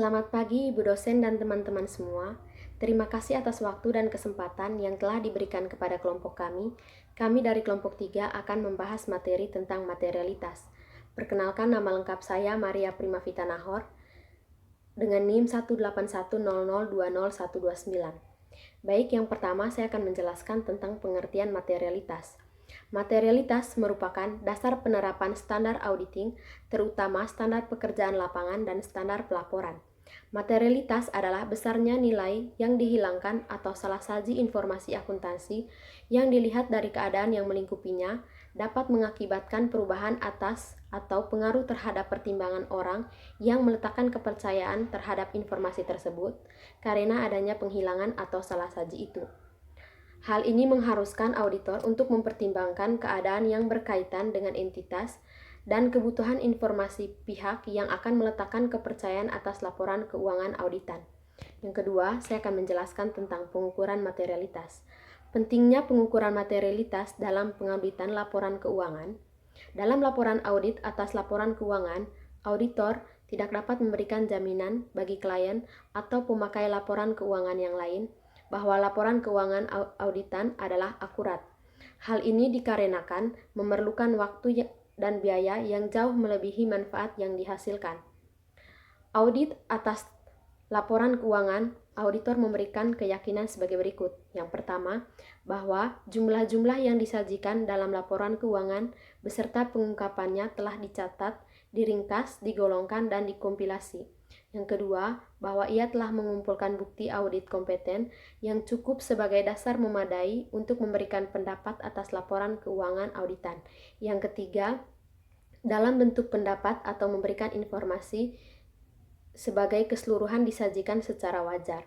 Selamat pagi Ibu dosen dan teman-teman semua. Terima kasih atas waktu dan kesempatan yang telah diberikan kepada kelompok kami. Kami dari kelompok 3 akan membahas materi tentang materialitas. Perkenalkan, nama lengkap saya Maria Primavita Nahor dengan NIM 18100202129. Baik, yang pertama saya akan menjelaskan tentang pengertian materialitas. Materialitas merupakan dasar penerapan standar auditing, terutama standar pekerjaan lapangan dan standar pelaporan. Materialitas adalah besarnya nilai yang dihilangkan atau salah saji informasi akuntansi yang dilihat dari keadaan yang melingkupinya dapat mengakibatkan perubahan atas atau pengaruh terhadap pertimbangan orang yang meletakkan kepercayaan terhadap informasi tersebut karena adanya penghilangan atau salah saji itu. Hal ini mengharuskan auditor untuk mempertimbangkan keadaan yang berkaitan dengan entitas dan kebutuhan informasi pihak yang akan meletakkan kepercayaan atas laporan keuangan auditan. Yang kedua, saya akan menjelaskan tentang pengukuran materialitas. Pentingnya pengukuran materialitas dalam pengauditan laporan keuangan. Dalam laporan audit atas laporan keuangan, auditor tidak dapat memberikan jaminan bagi klien atau pemakai laporan keuangan yang lain bahwa laporan keuangan auditan adalah akurat. Hal ini dikarenakan memerlukan waktu dan biaya yang jauh melebihi manfaat yang dihasilkan. Audit atas laporan keuangan, auditor memberikan keyakinan sebagai berikut. Yang pertama, bahwa jumlah-jumlah yang disajikan dalam laporan keuangan beserta pengungkapannya telah dicatat, diringkas, digolongkan, dan dikompilasi. Yang kedua, bahwa ia telah mengumpulkan bukti audit kompeten yang cukup sebagai dasar memadai untuk memberikan pendapat atas laporan keuangan auditan. Yang ketiga, dalam bentuk pendapat atau memberikan informasi sebagai keseluruhan disajikan secara wajar.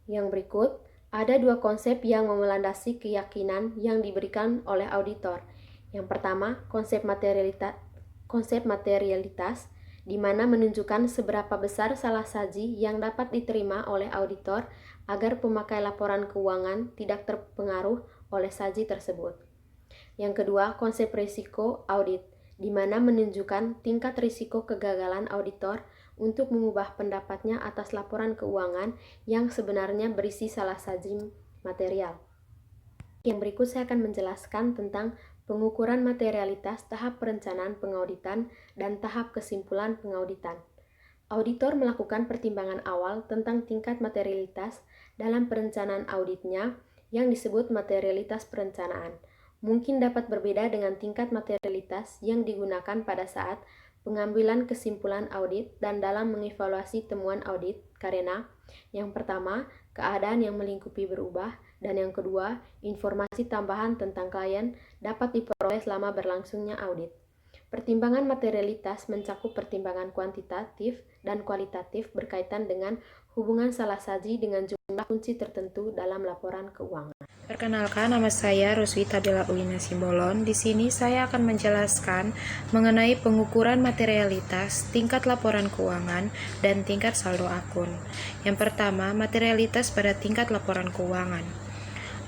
Yang berikut, ada dua konsep yang melandasi keyakinan yang diberikan oleh auditor. Yang pertama, konsep materialitas, di mana menunjukkan seberapa besar salah saji yang dapat diterima oleh auditor agar pemakai laporan keuangan tidak terpengaruh oleh saji tersebut. Yang kedua, konsep risiko audit, di mana menunjukkan tingkat risiko kegagalan auditor untuk mengubah pendapatnya atas laporan keuangan yang sebenarnya berisi salah saji material. Yang berikut saya akan menjelaskan tentang pengukuran materialitas tahap perencanaan pengauditan dan tahap kesimpulan pengauditan. Auditor melakukan pertimbangan awal tentang tingkat materialitas dalam perencanaan auditnya yang disebut materialitas perencanaan. Mungkin dapat berbeda dengan tingkat materialitas yang digunakan pada saat pengambilan kesimpulan audit dan dalam mengevaluasi temuan audit karena yang pertama, keadaan yang melingkupi berubah, dan yang kedua, informasi tambahan tentang klien dapat diperoleh selama berlangsungnya audit. Pertimbangan materialitas mencakup pertimbangan kuantitatif dan kualitatif berkaitan dengan hubungan salah saji dengan jumlah kunci tertentu dalam laporan keuangan. Perkenalkan, nama saya Roswita Bella Ulina Simbolon. Di sini saya akan menjelaskan mengenai pengukuran materialitas, tingkat laporan keuangan, dan tingkat saldo akun. Yang pertama, materialitas pada tingkat laporan keuangan.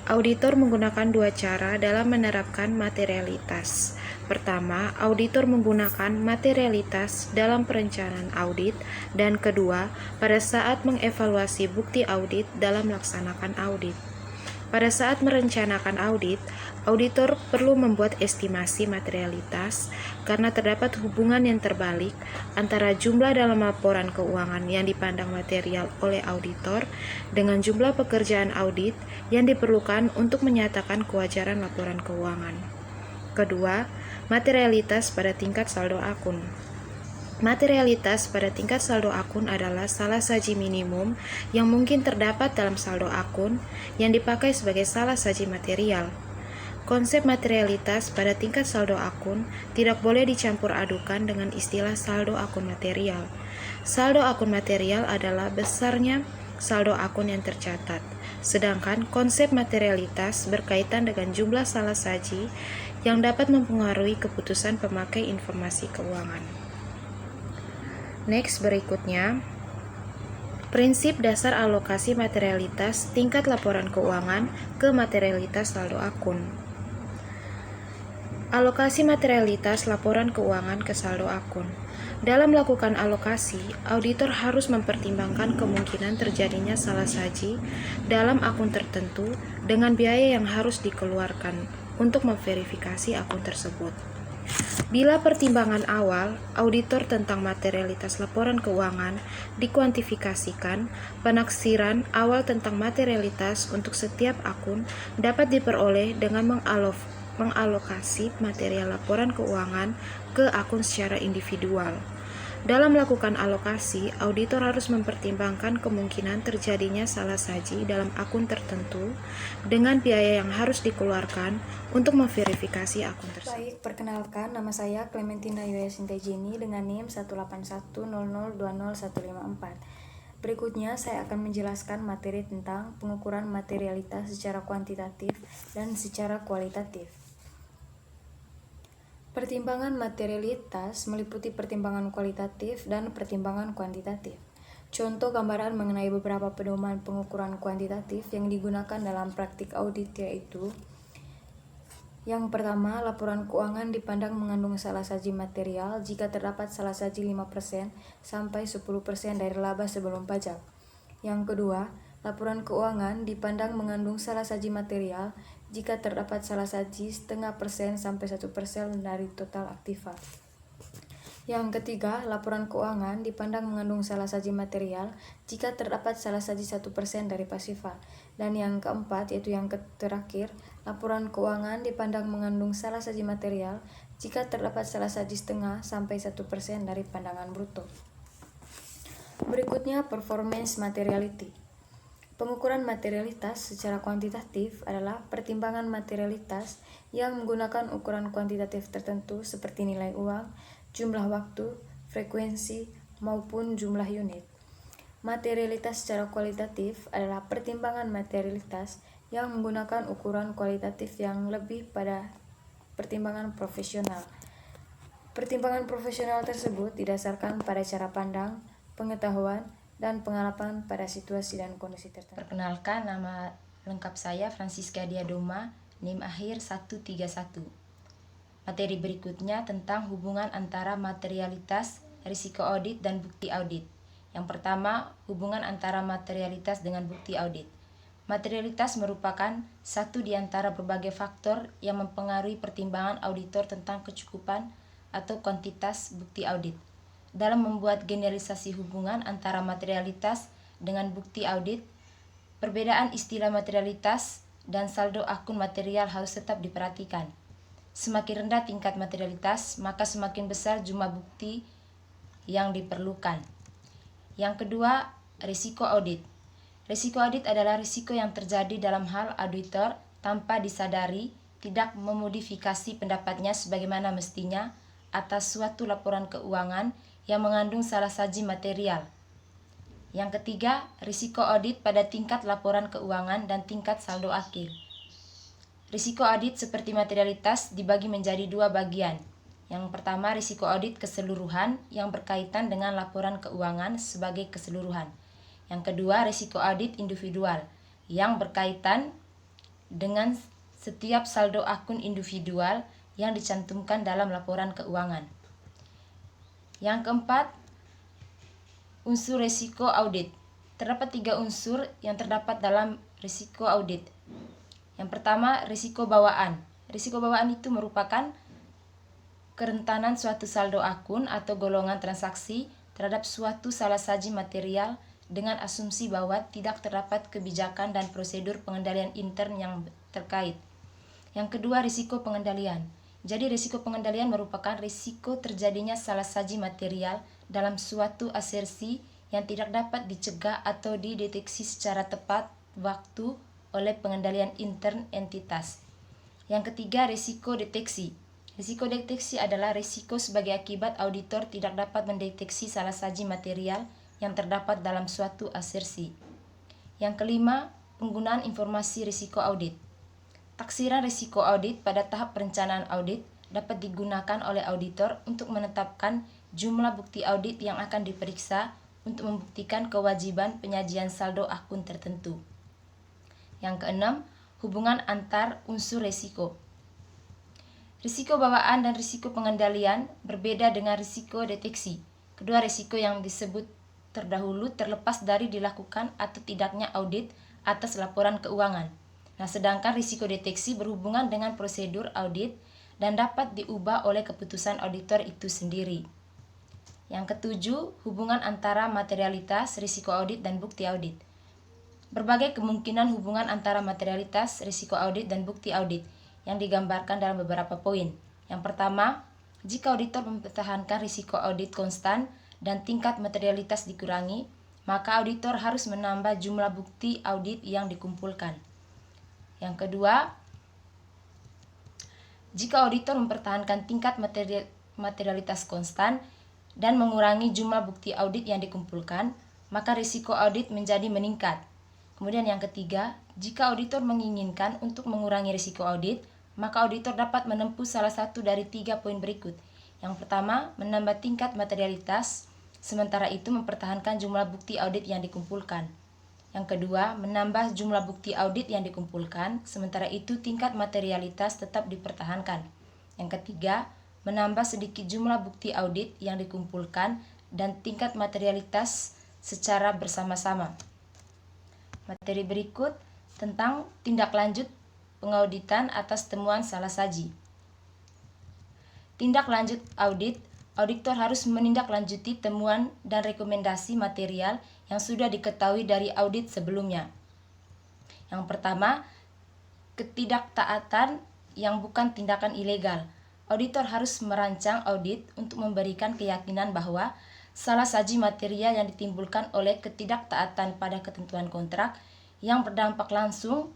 Auditor menggunakan dua cara dalam menerapkan materialitas. Pertama, auditor menggunakan materialitas dalam perencanaan audit, dan kedua, pada saat mengevaluasi bukti audit dalam melaksanakan audit. Pada saat merencanakan audit, auditor perlu membuat estimasi materialitas karena terdapat hubungan yang terbalik antara jumlah dalam laporan keuangan yang dipandang material oleh auditor dengan jumlah pekerjaan audit yang diperlukan untuk menyatakan kewajaran laporan keuangan. Kedua, materialitas pada tingkat saldo akun. Materialitas pada tingkat saldo akun adalah salah saji minimum yang mungkin terdapat dalam saldo akun yang dipakai sebagai salah saji material. Konsep materialitas pada tingkat saldo akun tidak boleh dicampur adukan dengan istilah saldo akun material. Saldo akun material adalah besarnya saldo akun yang tercatat, sedangkan konsep materialitas berkaitan dengan jumlah salah saji yang dapat mempengaruhi keputusan pemakai informasi keuangan. Next, berikutnya, prinsip dasar alokasi materialitas tingkat laporan keuangan ke materialitas saldo akun. Alokasi materialitas laporan keuangan ke saldo akun. Dalam melakukan alokasi, auditor harus mempertimbangkan kemungkinan terjadinya salah saji dalam akun tertentu dengan biaya yang harus dikeluarkan untuk memverifikasi akun tersebut. Bila pertimbangan awal auditor tentang materialitas laporan keuangan dikuantifikasikan, penaksiran awal tentang materialitas untuk setiap akun dapat diperoleh dengan mengalokasi material laporan keuangan ke akun secara individual. Dalam melakukan alokasi, auditor harus mempertimbangkan kemungkinan terjadinya salah saji dalam akun tertentu dengan biaya yang harus dikeluarkan untuk memverifikasi akun tersebut. Baik, perkenalkan, nama saya Clementina Yoyasinta Jenny dengan NIM 18100201554. Berikutnya saya akan menjelaskan materi tentang pengukuran materialitas secara kuantitatif dan secara kualitatif. Pertimbangan materialitas meliputi pertimbangan kualitatif dan pertimbangan kuantitatif. Contoh gambaran mengenai beberapa pedoman pengukuran kuantitatif yang digunakan dalam praktik audit yaitu: yang pertama, laporan keuangan dipandang mengandung salah saji material jika terdapat salah saji 5% sampai 10% dari laba sebelum pajak. Yang kedua, laporan keuangan dipandang mengandung salah saji material jika terdapat salah saji 0,5% sampai 1% dari total aktiva. Yang ketiga, laporan keuangan dipandang mengandung salah saji material jika terdapat salah saji 1% dari pasifa. Dan yang keempat, yaitu yang terakhir, laporan keuangan dipandang mengandung salah saji material jika terdapat salah saji 0,5 sampai 1% dari pandangan bruto. Berikutnya, performance materiality. Pengukuran materialitas secara kuantitatif adalah pertimbangan materialitas yang menggunakan ukuran kuantitatif tertentu seperti nilai uang, jumlah waktu, frekuensi, maupun jumlah unit. Materialitas secara kualitatif adalah pertimbangan materialitas yang menggunakan ukuran kualitatif yang lebih pada pertimbangan profesional. Pertimbangan profesional tersebut didasarkan pada cara pandang, pengetahuan, dan pengalaman pada situasi dan kondisi tertentu. Perkenalkan, nama lengkap saya Francisca Diadoma, NIM akhir 131. Materi berikutnya tentang hubungan antara materialitas, risiko audit, dan bukti audit. Yang pertama, hubungan antara materialitas dengan bukti audit. Materialitas merupakan satu di antara berbagai faktor yang mempengaruhi pertimbangan auditor tentang kecukupan atau kuantitas bukti audit. Dalam membuat generalisasi hubungan antara materialitas dengan bukti audit, perbedaan istilah materialitas dan saldo akun material harus tetap diperhatikan. Semakin rendah tingkat materialitas, maka semakin besar jumlah bukti yang diperlukan. Yang kedua, risiko audit. Risiko audit adalah risiko yang terjadi dalam hal auditor tanpa disadari tidak memodifikasi pendapatnya sebagaimana mestinya atas suatu laporan keuangan yang mengandung salah saji material. Yang ketiga, risiko audit pada tingkat laporan keuangan dan tingkat saldo akhir. Risiko audit seperti materialitas dibagi menjadi dua bagian. Yang pertama, risiko audit keseluruhan yang berkaitan dengan laporan keuangan sebagai keseluruhan. Yang kedua, risiko audit individual yang berkaitan dengan setiap saldo akun individual yang dicantumkan dalam laporan keuangan. Yang keempat, unsur risiko audit. Terdapat 3 unsur yang terdapat dalam risiko audit. Yang pertama, risiko bawaan. Risiko bawaan itu merupakan kerentanan suatu saldo akun atau golongan transaksi terhadap suatu salah saji material dengan asumsi bahwa tidak terdapat kebijakan dan prosedur pengendalian intern yang terkait. Yang kedua, risiko pengendalian. Jadi risiko pengendalian merupakan risiko terjadinya salah saji material dalam suatu asersi yang tidak dapat dicegah atau dideteksi secara tepat waktu oleh pengendalian intern entitas. Yang ketiga, risiko deteksi. Risiko deteksi adalah risiko sebagai akibat auditor tidak dapat mendeteksi salah saji material yang terdapat dalam suatu asersi. Yang kelima, penggunaan informasi risiko audit. Taksiran risiko audit pada tahap perencanaan audit dapat digunakan oleh auditor untuk menetapkan jumlah bukti audit yang akan diperiksa untuk membuktikan kewajiban penyajian saldo akun tertentu. Yang keenam, hubungan antar unsur risiko. Risiko bawaan dan risiko pengendalian berbeda dengan risiko deteksi. Kedua, risiko yang disebut terdahulu terlepas dari dilakukan atau tidaknya audit atas laporan keuangan. Nah, sedangkan risiko deteksi berhubungan dengan prosedur audit dan dapat diubah oleh keputusan auditor itu sendiri. Yang ketujuh, hubungan antara materialitas, risiko audit, dan bukti audit. Berbagai kemungkinan hubungan antara materialitas, risiko audit, dan bukti audit yang digambarkan dalam beberapa poin. Yang pertama, jika auditor mempertahankan risiko audit konstan dan tingkat materialitas dikurangi, maka auditor harus menambah jumlah bukti audit yang dikumpulkan. Yang kedua, jika auditor mempertahankan tingkat materialitas konstan dan mengurangi jumlah bukti audit yang dikumpulkan, maka risiko audit menjadi meningkat. Kemudian yang ketiga, jika auditor menginginkan untuk mengurangi risiko audit, maka auditor dapat menempuh salah satu dari 3 poin berikut. Yang pertama, menambah tingkat materialitas, sementara itu mempertahankan jumlah bukti audit yang dikumpulkan. Yang kedua, menambah jumlah bukti audit yang dikumpulkan, sementara itu tingkat materialitas tetap dipertahankan. Yang ketiga, menambah sedikit jumlah bukti audit yang dikumpulkan dan tingkat materialitas secara bersama-sama. Materi berikut tentang tindak lanjut pengauditan atas temuan salah saji. Tindak lanjut audit, auditor harus menindaklanjuti temuan dan rekomendasi material yang sudah diketahui dari audit sebelumnya. Yang pertama, ketidaktaatan yang bukan tindakan ilegal. Auditor harus merancang audit untuk memberikan keyakinan bahwa salah saji material yang ditimbulkan oleh ketidaktaatan pada ketentuan kontrak yang berdampak langsung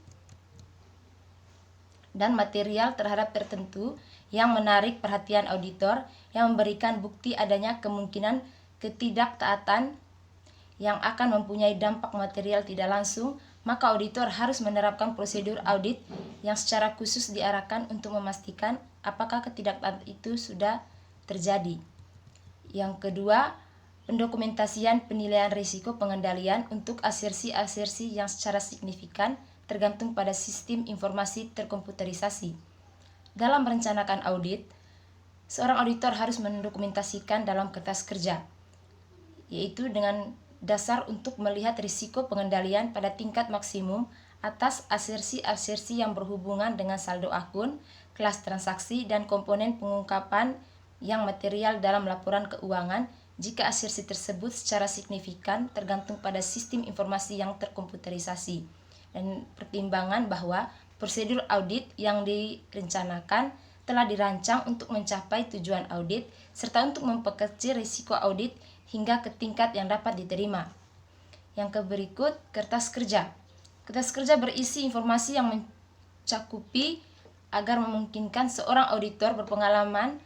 dan material terhadap tertentu yang menarik perhatian auditor yang memberikan bukti adanya kemungkinan ketidaktaatan yang akan mempunyai dampak material tidak langsung, maka auditor harus menerapkan prosedur audit yang secara khusus diarahkan untuk memastikan apakah ketidaktaatan itu sudah terjadi. Yang kedua, pendokumentasian penilaian risiko pengendalian untuk asersi-asersi yang secara signifikan tergantung pada sistem informasi terkomputerisasi. Dalam merencanakan audit, seorang auditor harus mendokumentasikan dalam kertas kerja, yaitu dengan dasar untuk melihat risiko pengendalian pada tingkat maksimum atas asersi-asersi yang berhubungan dengan saldo akun, kelas transaksi, dan komponen pengungkapan yang material dalam laporan keuangan jika asersi tersebut secara signifikan tergantung pada sistem informasi yang terkomputerisasi, dan pertimbangan bahwa prosedur audit yang direncanakan telah dirancang untuk mencapai tujuan audit serta untuk memperkecil risiko audit hingga ke tingkat yang dapat diterima. Yang berikut, kertas kerja. Kertas kerja berisi informasi yang mencakupi agar memungkinkan seorang auditor berpengalaman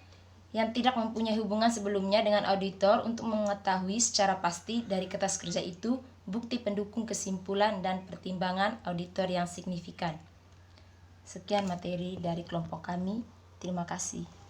yang tidak mempunyai hubungan sebelumnya dengan auditor untuk mengetahui secara pasti dari kertas kerja itu bukti pendukung kesimpulan dan pertimbangan auditor yang signifikan. Sekian materi dari kelompok kami. Terima kasih.